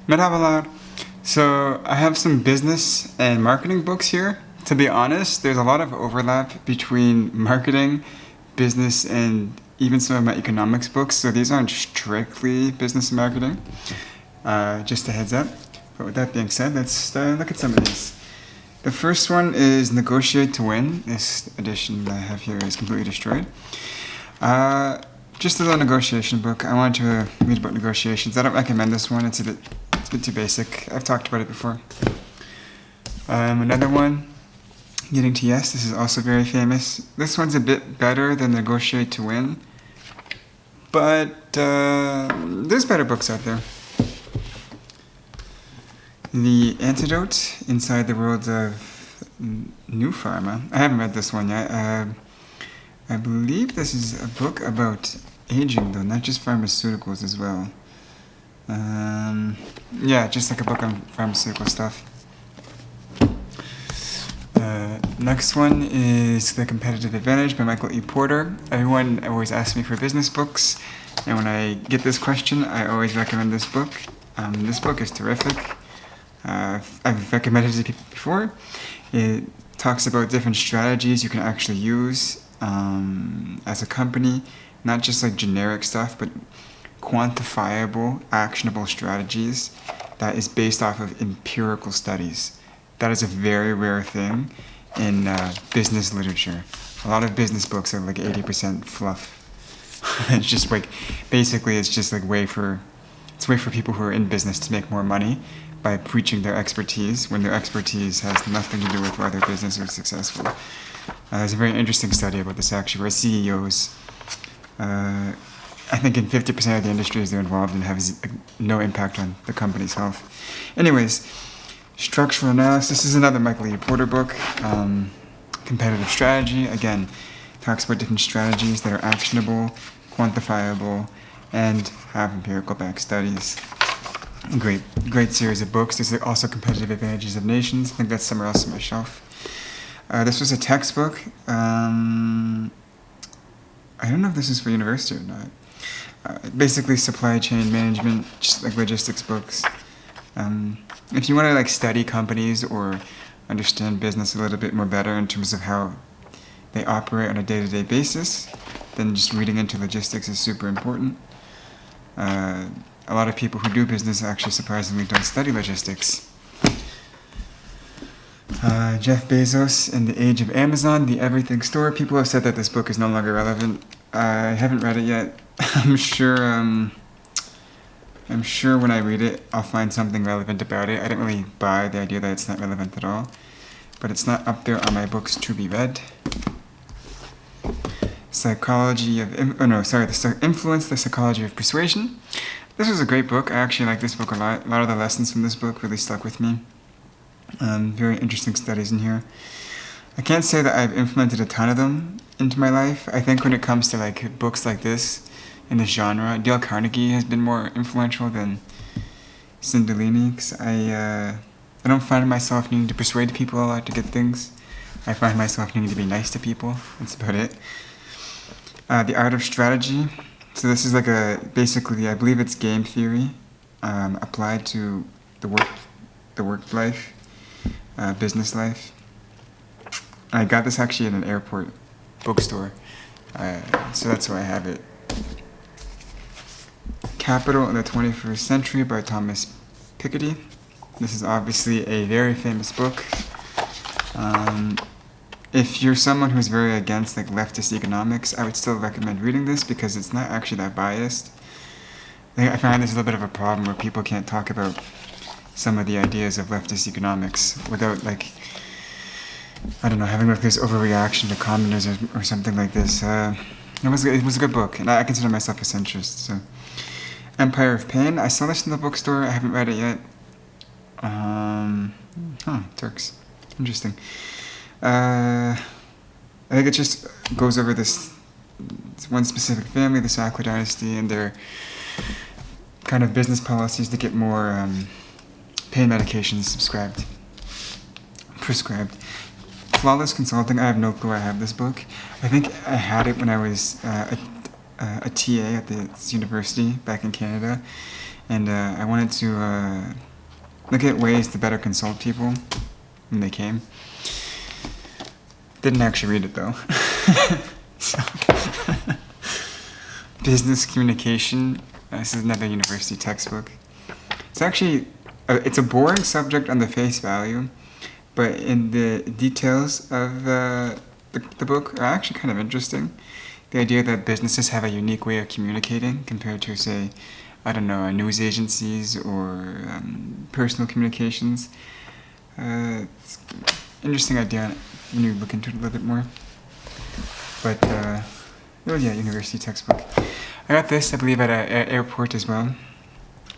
Merhabalar. So I have some business and marketing books here. To be honest, there's a lot of overlap between marketing, business, and even some of my economics books. So these aren't strictly business and marketing. Just a heads up. But with that being said, let's look at some of these. The first one is Negotiate to Win. This edition that I have here is completely destroyed. Just a little negotiation book. I wanted to read about negotiations. I don't recommend this one. It's a bit too basic. I've talked about it before. Another one, Getting to Yes. This is also very famous. This one's a bit better than Negotiate to Win, but there's better books out there. The Antidote, Inside the World of New Pharma. I haven't read this one yet. I believe this is a book about aging, though, not just pharmaceuticals as well. Yeah, just like a book on pharmaceutical stuff. Next one is The Competitive Advantage by Michael E. Porter. Everyone always asks me for business books, and when I get this question, I always recommend this book. This book is terrific. I've recommended it to people before. It talks about different strategies you can actually use as a company, not just like generic stuff, but quantifiable, actionable strategies that is based off of empirical studies. That is a very rare thing in business literature. A lot of business books are like 80% fluff. It's just like, basically it's just like way for people who are in business to make more money by preaching their expertise when their expertise has nothing to do with why their business is successful. There's a very interesting study about this actually, where CEOs, I think in 50% of the industries they're involved in have no impact on the company's health. Anyways, Structural Analysis. This is another Michael E. Porter book. Competitive Strategy, again, talks about different strategies that are actionable, quantifiable, and have empirical back studies. Great series of books. There's also Competitive Advantages of Nations. I think that's somewhere else on my shelf. This was a textbook. I don't know if this is for university or not. Basically supply chain management, just like logistics books. If you want to like study companies or understand business a little bit more better in terms of how they operate on a day-to-day basis, then just reading into logistics is super important. A lot of people who do business actually surprisingly don't study logistics. Jeff Bezos and the Age of Amazon, The Everything Store. People have said that this book is no longer relevant. I haven't read it yet. I'm sure when I read it, I'll find something relevant about it. I didn't really buy the idea that it's not relevant at all, but it's not up there on my books to be read. Influence, the Psychology of Persuasion. This was a great book. I actually like this book a lot. A lot of the lessons from this book really stuck with me. Very interesting studies in here. I can't say that I've implemented a ton of them into my life. I think when it comes to like books like this in the genre, Dale Carnegie has been more influential than Cialdini, because I don't find myself needing to persuade people a lot to get things. I find myself needing to be nice to people. That's about it. The Art of Strategy. So this is like basically, I believe it's game theory applied to the work life, business life. I got this actually at an airport bookstore, so that's why I have it. Capital in the 21st Century by Thomas Piketty. This is obviously a very famous book. If you're someone who's very against like leftist economics, I would still recommend reading this because it's not actually that biased. I find there's a little bit of a problem where people can't talk about some of the ideas of leftist economics without like, I don't know, having like this overreaction to communism or something like this. It was a good book, and I consider myself a centrist. So, Empire of Pain. I saw this in the bookstore. I haven't read it yet. Turks. Interesting. I think it just goes over this one specific family, the Sackler dynasty, and their kind of business policies to get more pain medications prescribed. Flawless Consulting. I have no clue I have this book. I think I had it when I was a TA at the university back in Canada, and I wanted to look at ways to better consult people when they came. Didn't actually read it though. So business communication. This is another university textbook. It's actually it's a boring subject on the face value, but in the details of the book are actually kind of interesting. The idea that businesses have a unique way of communicating compared to, say, I don't know, news agencies or personal communications. It's an interesting idea when you look into it a little bit more. But, oh yeah, university textbook. I got this, I believe, at an airport as well.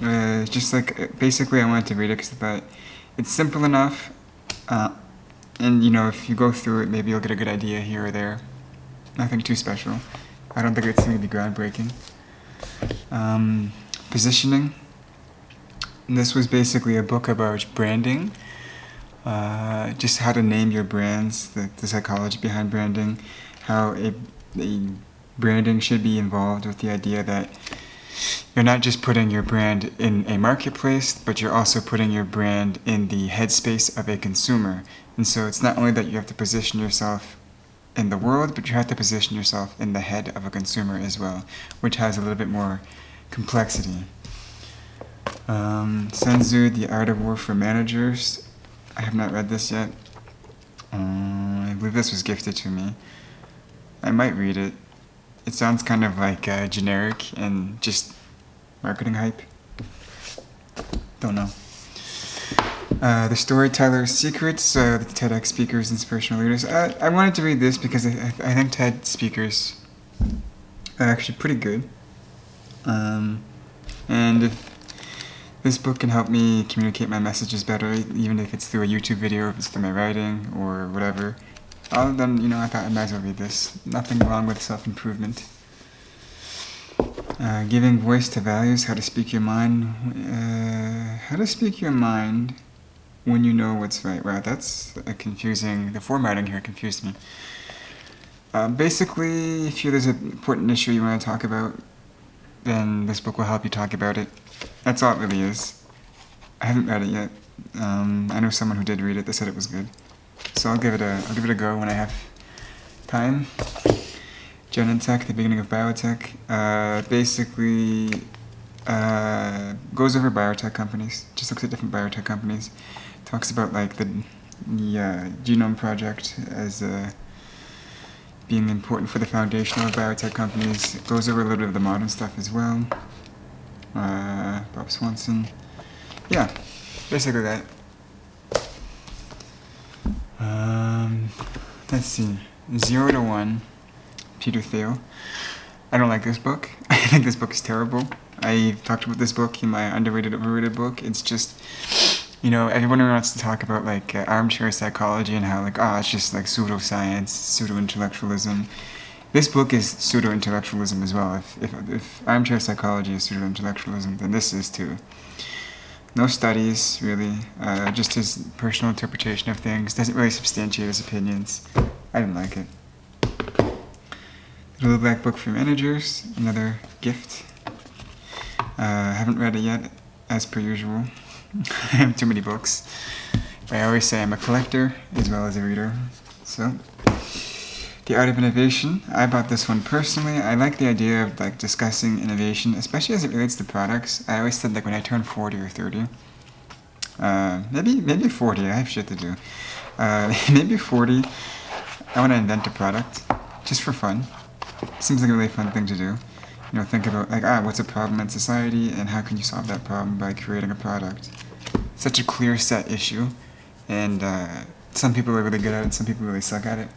Just like, basically I wanted to read it because I thought it's simple enough, and you know, if you go through it, maybe you'll get a good idea here or there. Nothing too special. I don't think it's going to be groundbreaking. Positioning. This was basically a book about branding, just how to name your brands, the psychology behind branding, how a branding should be involved with the idea that you're not just putting your brand in a marketplace, but you're also putting your brand in the headspace of a consumer. And so it's not only that you have to position yourself in the world, but you have to position yourself in the head of a consumer as well, which has a little bit more complexity. Sun Tzu, The Art of War for Managers. I have not read this yet. I believe this was gifted to me. I might read it. It sounds kind of like generic and just marketing hype. Don't know. The Storyteller's Secrets, the TEDx speakers, inspirational leaders. I wanted to read this because I think TED speakers are actually pretty good. And if this book can help me communicate my messages better, even if it's through a YouTube video, if it's through my writing or whatever, then, you know, I thought I might as well read this. Nothing wrong with self-improvement. Giving voice to values, how to speak your mind. How to speak your mind when you know what's right. Wow, that's confusing. The formatting here confused me. Basically, if there's an important issue you want to talk about, then this book will help you talk about it. That's all it really is. I haven't read it yet. I know someone who did read it. They said it was good. So I'll give it a go when I have time. Genentech, the beginning of biotech. Basically, goes over biotech companies. Just looks at different biotech companies. Talks about like the Genome Project as being important for the foundation of biotech companies. It goes over a little bit of the modern stuff as well. Bob Swanson. Yeah, basically that. Let's see. 0 to 1. Peter Thiel. I don't like this book. I think this book is terrible. I talked about this book in my underrated, overrated book. It's just, you know, everyone wants to talk about like armchair psychology and how like, it's just like pseudoscience, pseudo-intellectualism. This book is pseudo-intellectualism as well. If armchair psychology is pseudo-intellectualism, then this is too. No studies, really. Just his personal interpretation of things. Doesn't really substantiate his opinions. I didn't like it. The Little Black Book for Managers, another gift. Haven't read it yet, as per usual. I have too many books. But I always say I'm a collector as well as a reader. So, The Art of Innovation. I bought this one personally. I like the idea of like discussing innovation, especially as it relates to products. I always said like when I turn 40 or 30, maybe 40. I have shit to do. Maybe 40. I want to invent a product, just for fun. Seems like a really fun thing to do. You know, think about like, what's a problem in society and how can you solve that problem by creating a product? Such a clear set issue, and some people are really good at it, some people really suck at it.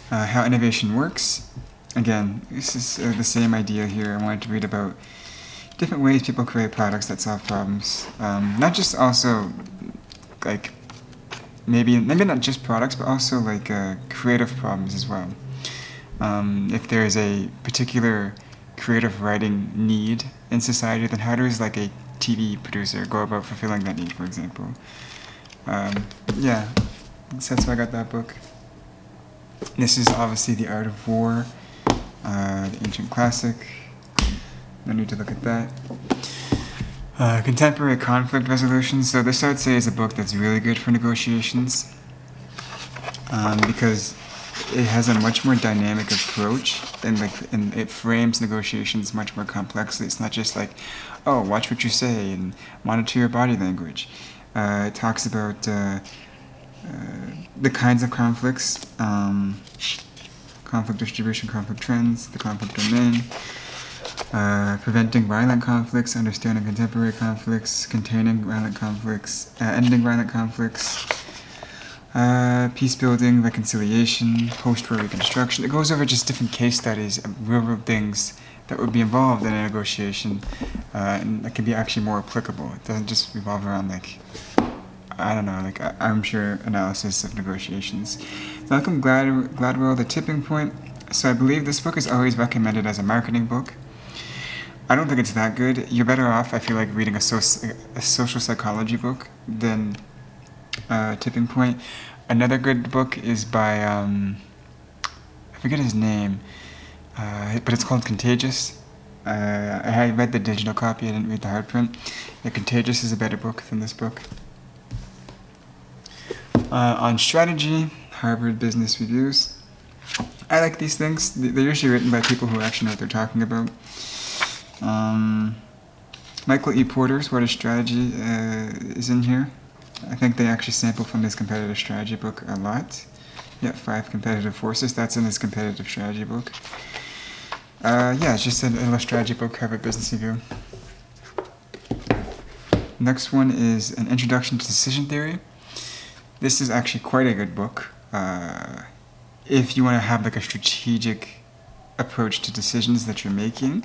How innovation works. Again, this is the same idea here. I wanted to read about different ways people create products that solve problems. Not just also like maybe not just products, but also like creative problems as well. If there's a particular creative writing need in society, then how does like a TV producer go about fulfilling that need, for example? Yeah, so that's why I got that book. This is obviously The Art of War, the ancient classic. No need to look at that. Contemporary conflict resolution. So this I would say is a book that's really good for negotiations, because it has a much more dynamic approach, and it frames negotiations much more complexly. It's not just like, oh, watch what you say and monitor your body language. It talks about the kinds of conflicts, conflict distribution, conflict trends, the conflict domain, preventing violent conflicts, understanding contemporary conflicts, containing violent conflicts, ending violent conflicts, peace building, reconciliation, post-war reconstruction. It goes over just different case studies of real world things that would be involved in a negotiation, and that can be actually more applicable. It doesn't just revolve around armchair analysis of negotiations. Malcolm Gladwell, The Tipping Point. So I believe this book is always recommended as a marketing book. I don't think it's that good. You're better off, I feel like, reading a social psychology book than Tipping Point. Another good book is by, I forget his name, but it's called Contagious. I read the digital copy, I didn't read the hard print. Yeah, Contagious is a better book than this book. On strategy, Harvard Business Reviews. I like these things. They're usually written by people who actually know what they're talking about. Michael E. Porter's What is Strategy is in here. I think they actually sample from his competitive strategy book a lot. Yeah, 5 Competitive Forces. That's in his competitive strategy book. It's just an English strategy book, Harvard Business Review. Next one is An Introduction to Decision Theory. This is actually quite a good book. If you want to have like a strategic approach to decisions that you're making.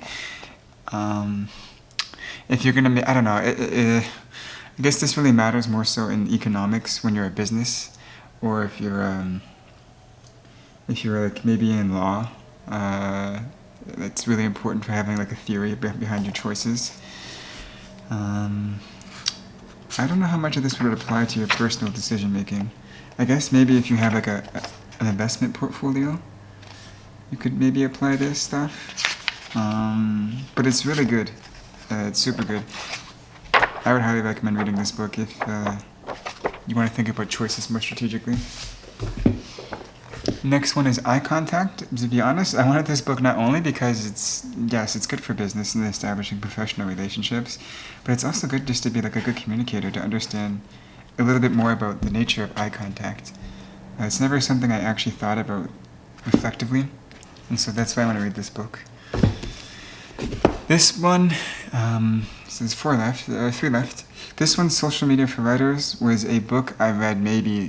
If you're gonna, I don't know. I guess this really matters more so in economics when you're a business, or if you're like maybe in law. It's really important for having like a theory behind your choices. I don't know how much of this would apply to your personal decision making. I guess maybe if you have like an investment portfolio, you could maybe apply this stuff. But it's really good. It's super good. I would highly recommend reading this book if you want to think about choices more strategically. Next one is Eye Contact. To be honest, I wanted this book not only because it's good for business and establishing professional relationships, but it's also good just to be like a good communicator, to understand a little bit more about the nature of eye contact. It's never something I actually thought about reflectively, and so that's why I want to read this book. This one, so there's 3 left. This one, Social Media for Writers, was a book I read maybe,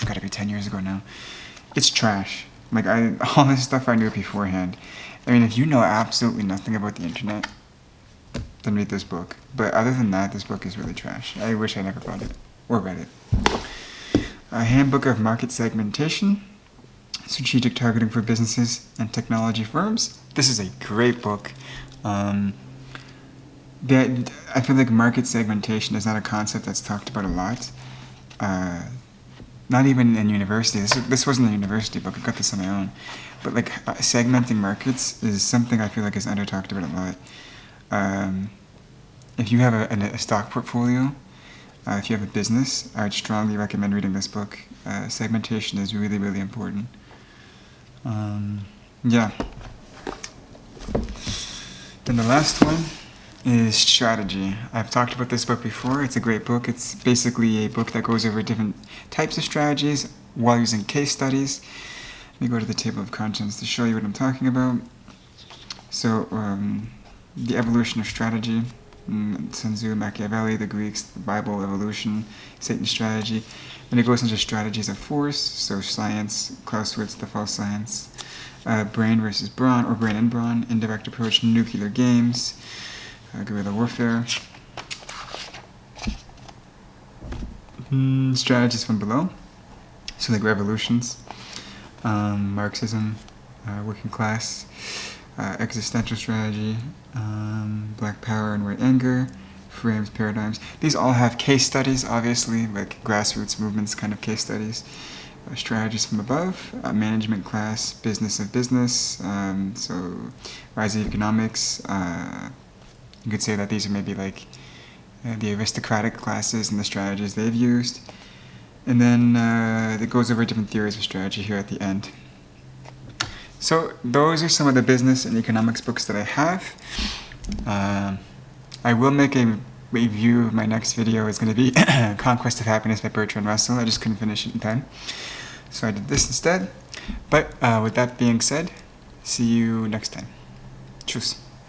gotta be 10 years ago now. It's trash. Like, all this stuff I knew beforehand. I mean, if you know absolutely nothing about the internet, then read this book. But other than that, this book is really trash. I wish I never bought it, or read it. A Handbook of Market Segmentation, Strategic Targeting for Businesses and Technology Firms. This is a great book. I feel like market segmentation is not a concept that's talked about a lot. Not even in university. This wasn't a university book. I got this on my own. But like segmenting markets is something I feel like is under talked about a lot. If you have a stock portfolio, if you have a business, I would strongly recommend reading this book. Segmentation is really, really important. Then the last one is Strategy. I've talked about this book before. It's a great book. It's basically a book that goes over different types of strategies while using case studies. Let me go to the table of contents to show you what I'm talking about. So, the evolution of strategy, Sun Tzu, Machiavelli, the Greeks, the Bible, evolution, Satan's strategy. Then it goes into strategies of force, so science, Clausewitz, the false science, brain versus brawn, or brain and brawn, indirect approach, nuclear games, guerrilla warfare, strategies from below, so like revolutions, Marxism, working class, existential strategy, black power and white anger, frames, paradigms. These all have case studies, obviously, like grassroots movements kind of case studies. Strategies from Above, Management Class, Business of Business, so Rise of Economics. You could say that these are maybe like the aristocratic classes and the strategies they've used. And then it goes over different theories of strategy here at the end. So those are some of the business and economics books that I have. I will make a review. My next video is going to be Conquest of Happiness by Bertrand Russell. I just couldn't finish it in time, so I did this instead. But with that being said, see you next time. Tschüss.